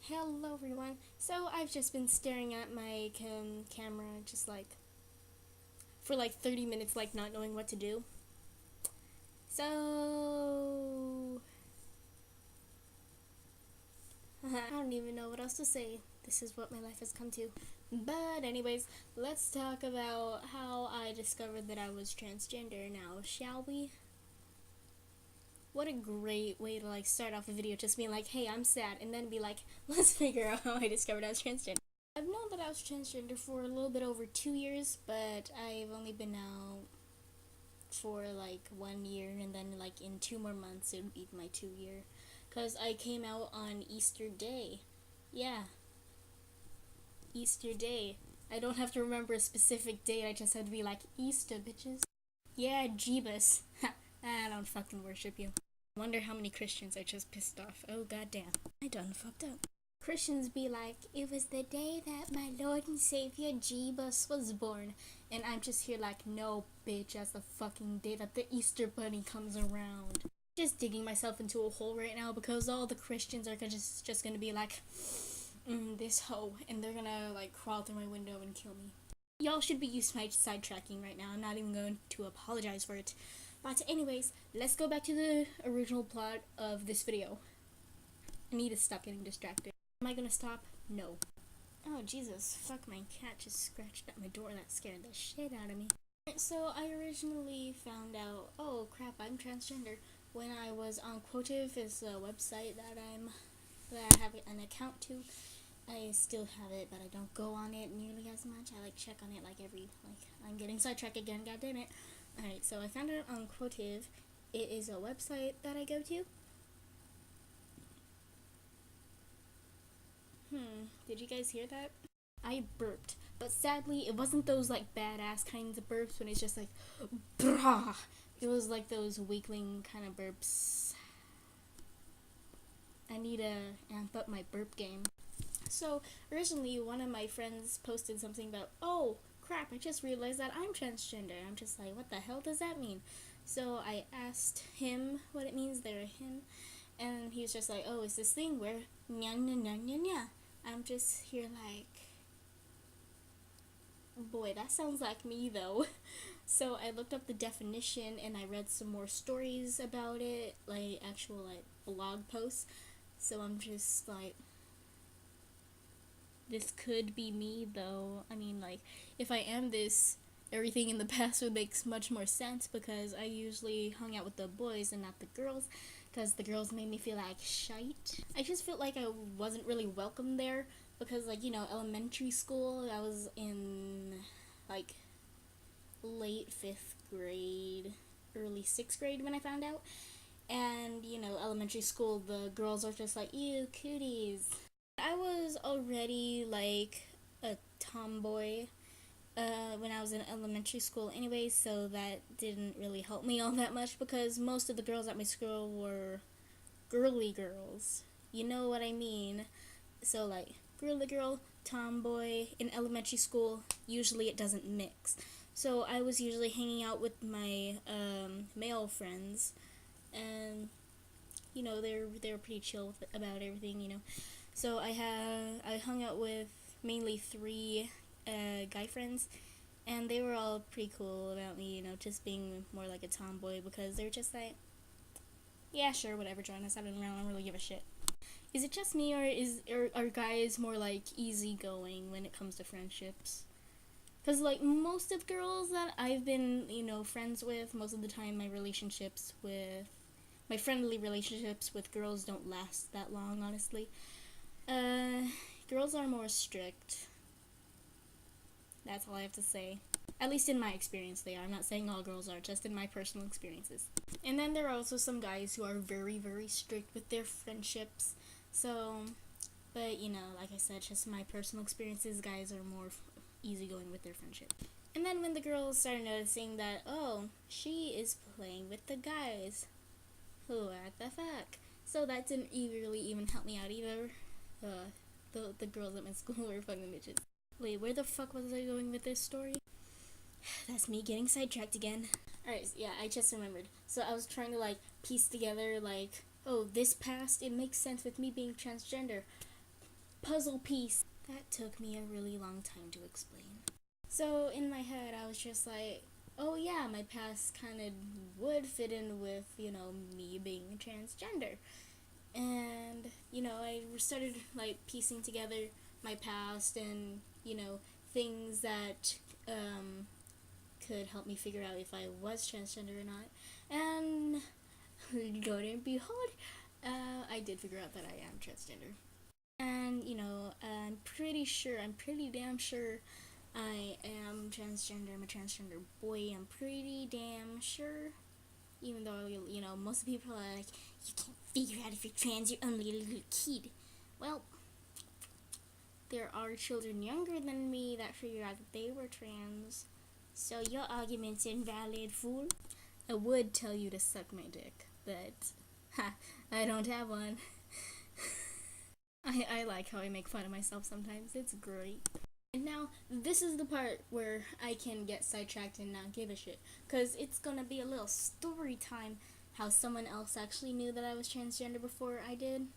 Hello everyone. So I've just been staring at my camera just for 30 minutes not knowing what to do. So I don't even know what else to say. This is what my life has come to. But anyways, let's talk about how I discovered that I was transgender now, shall we? What a great way to start off a video, just being like, hey, I'm sad, and then be like, let's figure out how I discovered I was transgender. I've known that I was transgender for a little bit over 2 years, but I've only been out for 1 year, and then in 2 more months it would be my 2 year, because I came out on Easter Day. Yeah, Easter Day. I don't have to remember a specific date, I just have to be like, Easter, bitches. Yeah, Jeebus. I don't fucking worship you. Wonder how many Christians I just pissed off. Oh goddamn, I done fucked up. Christians be like, it was the day that my Lord and Savior Jeebus was born, and I'm just here like, no bitch, that's the fucking day that the Easter Bunny comes around. Just digging myself into a hole right now because all the Christians are just gonna be like, this hoe, and they're gonna crawl through my window and kill me. Y'all should be used to my sidetracking right now. I'm not even going to apologize for it. But anyways, let's go back to the original plot of this video. I need to stop getting distracted. Am I gonna stop? No. Oh Jesus, fuck, my cat just scratched at my door. That scared the shit out of me. So I originally found out, oh crap, I'm transgender, when I was on Quotive. It's a website that I have an account to. I still have it, but I don't go on it nearly as much. I check on it I'm getting sidetracked again, god damn it. Alright, so I found it on Quotive. It is a website that I go to. Did you guys hear that? I burped, but sadly it wasn't those badass kinds of burps when it's just brah. It was those weakling kind of burps. I need to amp up my burp game. So originally one of my friends posted something about, oh crap, I just realized that I'm transgender. I'm just like, what the hell does that mean? So I asked him what it means, there, him, and he was just like, oh, it's this thing where nya nya nya nya nya. I'm just here boy, that sounds like me though. So I looked up the definition and I read some more stories about it, actual blog posts. So I'm just this could be me though. I mean, if I am this, everything in the past would make much more sense, because I usually hung out with the boys and not the girls, because the girls made me feel like shite. I just felt like I wasn't really welcome there, because elementary school, I was in late 5th grade, early 6th grade when I found out, and elementary school, the girls are just like, ew, cooties. I was already a tomboy when I was in elementary school anyway, so that didn't really help me all that much, because most of the girls at my school were girly girls. You know what I mean? So girly girl, tomboy. In elementary school, usually it doesn't mix. So I was usually hanging out with my male friends, and they're pretty chill about everything, So I hung out with mainly 3 guy friends, and they were all pretty cool about me, just being more like a tomboy, because they're just like, yeah, sure, whatever, join us, I don't really give a shit. Is it just me, or are guys more easygoing when it comes to friendships? Because most of girls that I've been, friends with, most of the time my friendly relationships with girls don't last that long, honestly. Girls are more strict. That's all I have to say. At least in my experience they are. I'm not saying all girls are, just in my personal experiences. And then there are also some guys who are very, very strict with their friendships. So, but like I said, just my personal experiences, guys are more easygoing with their friendship. And then when the girls started noticing that, oh, she is playing with the guys. What the fuck? So that didn't really even help me out either. The girls at my school were fucking bitches. Wait, where the fuck was I going with this story? That's me getting sidetracked again. Alright, yeah, I just remembered. So I was trying to piece together oh, this past, it makes sense with me being transgender. puzzle piece. That took me a really long time to explain. So in my head, I was just like, oh yeah, my past kind of would fit in with, me being transgender. And, I started, like, piecing together my past and, things that, could help me figure out if I was transgender or not. And, lo and behold, I did figure out that I am transgender. And, I'm pretty damn sure I am transgender. I'm a transgender boy. I'm pretty damn sure. Even though, most people are like, you can't figure out if you're trans, you're only a little kid. Well, there are children younger than me that figure out that they were trans. So your argument's invalid, fool. I would tell you to suck my dick, but I don't have one. I like how I make fun of myself sometimes. It's great. And now, this is the part where I can get sidetracked and not give a shit. Because it's gonna be a little story time how someone else actually knew that I was transgender before I did.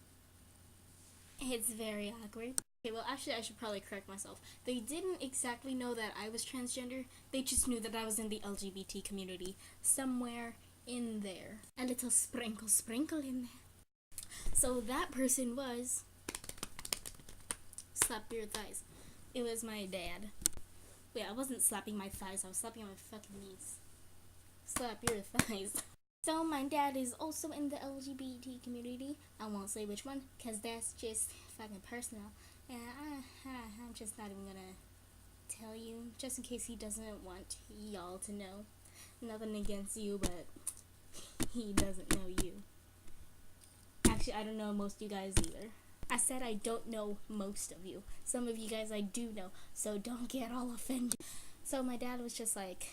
It's very awkward. Okay, well, actually, I should probably correct myself. They didn't exactly know that I was transgender. They just knew that I was in the LGBT community. Somewhere in there. A little sprinkle in there. So that person was... Slap your thighs. It was my dad. Wait, I wasn't slapping my thighs. I was slapping my fucking knees. Slap your thighs. So my dad is also in the LGBT community. I won't say which one, because that's just fucking personal. And I'm just not even gonna tell you, just in case he doesn't want y'all to know. Nothing against you, but he doesn't know you. Actually, I don't know most of you guys either. I said I don't know most of you. Some of you guys I do know, so don't get all offended. So my dad was just like,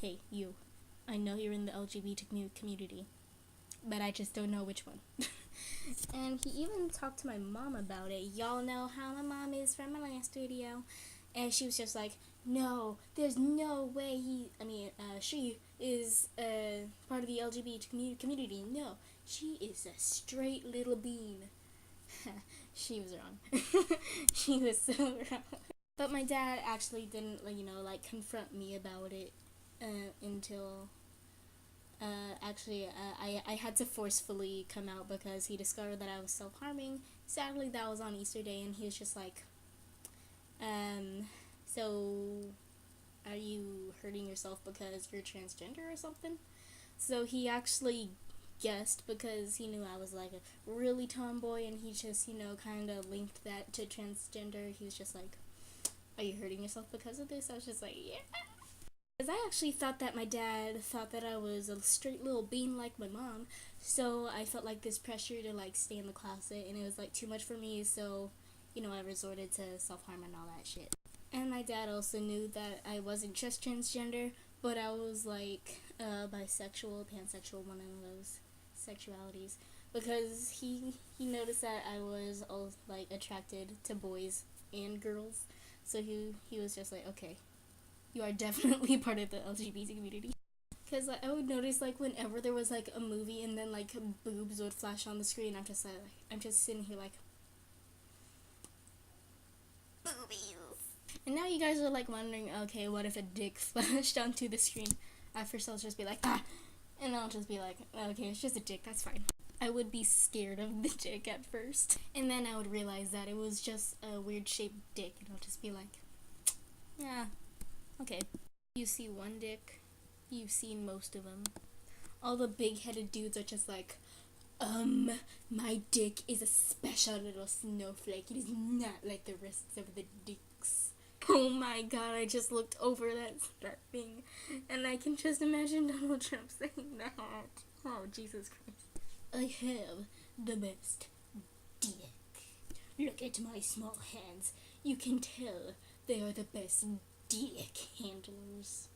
hey, you, I know you're in the LGBT community, but I just don't know which one. And he even talked to my mom about it. Y'all know how my mom is from my last video. And she was just like, no, there's no way she is part of the LGBT community. No, she is a straight little bean. She was wrong. She was so wrong. But my dad actually didn't, confront me about it until, I had to forcefully come out because he discovered that I was self-harming. Sadly, that was on Easter Day, and he was just like, so are you hurting yourself because you're transgender or something? So he actually guessed because he knew I was like a really tomboy, and he just, kind of linked that to transgender. He was just like, are you hurting yourself because of this? I was just like, yeah. Because I actually thought that my dad thought that I was a straight little bean like my mom, so I felt like this pressure to stay in the closet, and it was too much for me, so I resorted to self-harm and all that shit. And my dad also knew that I wasn't just transgender, but I was bisexual, pansexual, one of those sexualities, because he noticed that I was attracted to boys and girls, so he was just like, okay, you are definitely part of the LGBT community. Because I would notice whenever there was a movie and then boobs would flash on the screen, I'm just sitting here boobies. And now you guys are wondering, okay, what if a dick flashed onto the screen? At first I'll just be like, ah, and I'll just be like, okay, it's just a dick, that's fine. I would be scared of the dick at first, and then I would realize that it was just a weird shaped dick, and I'll just be like, yeah, okay. You see one dick, you've seen most of them. All the big-headed dudes are just like, my dick is a special little snowflake. It is not like the rest of the dicks. Oh my god, I just looked over that thing, and I can just imagine Donald Trump saying that. Oh, Jesus Christ. I have the best dick. Look at my small hands. You can tell they are the best dick handlers.